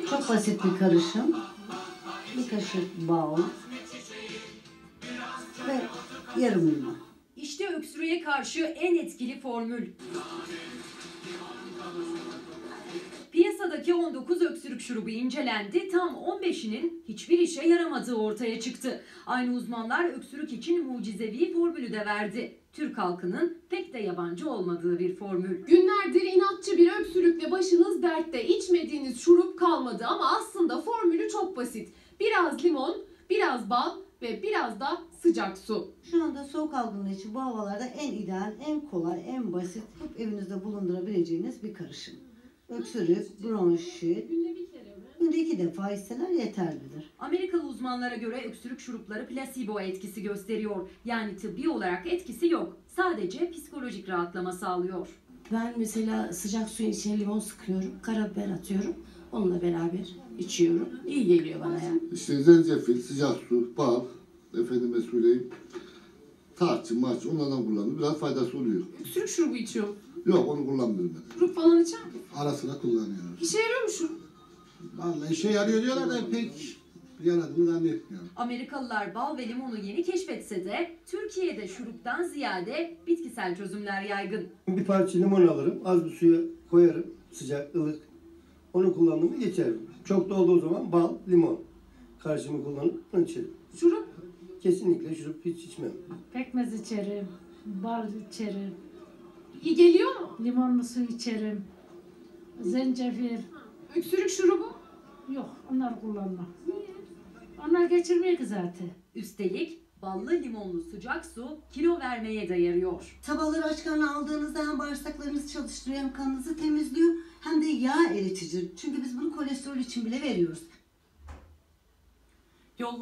Çok basit bir karışım. Bir kaşık bal ve yarım limon. İşte öksürüğe karşı en etkili formül. Piyasadaki 19 öksürük şurubu incelendi. Tam 15'inin hiçbir işe yaramadığı ortaya çıktı. Aynı uzmanlar öksürük için mucizevi formülü de verdi. Türk halkının pek de yabancı olmadığı bir formül. Günlerdir inatçı bir öksürükle başınız dertte, içmediğiniz şurup kalmadı ama aslında formülü çok basit. Biraz limon, biraz bal ve biraz da sıcak su. Şu anda soğuk algınlığı için bu havalarda en ideal, en kolay, en basit, hep evinizde bulundurabileceğiniz bir karışım. Öksürük, bronşit, günde 2 defa içseler yeterlidir. Amerikalı uzmanlara göre öksürük şurupları plasebo etkisi gösteriyor. Yani tıbbi olarak etkisi yok. Sadece psikolojik rahatlama sağlıyor. Ben mesela sıcak suyun içine limon sıkıyorum, karabiber atıyorum. Onunla beraber içiyorum. İyi geliyor bana yani. İşte zencefil, sıcak su, bal, efendime söyleyeyim, tarçın, marçın onlardan kullanıyorum. Biraz faydası oluyor. Öksürük şurubu içiyor. Yok onu kullanmıyorum ben. Şurup falan içer mi? Ara sıra kullanıyorum. İşe yarıyor mu şurup? Vallahi işe yarıyor diyorlar da pek yaradığını zannetmiyorum. Amerikalılar bal ve limonu yeni keşfetse de Türkiye'de şuruptan ziyade bitkisel çözümler yaygın. Bir parça limon alırım, az bir suya koyarım, sıcak, ılık. Onu kullandığımı geçerim. Çok da olduğu zaman bal, limon karışımı kullanıp onu içerim. Şurup? Kesinlikle şurup hiç içmem. Pekmez içerim, bal içerim, İyi geliyor mu? limonlu su içerim, zencefil. Öksürük şurubu? Yok, onlar kullanmam. Onlar geçirmiyor ki zaten. Üstelik ballı limonlu sıcak su kilo vermeye de yarıyor. Sabahları aç karnına aldığınızda hem bağırsaklarınızı çalıştırıyor hem kanınızı temizliyor hem de yağ eritici. Çünkü biz bunu kolesterol için bile veriyoruz. Yollar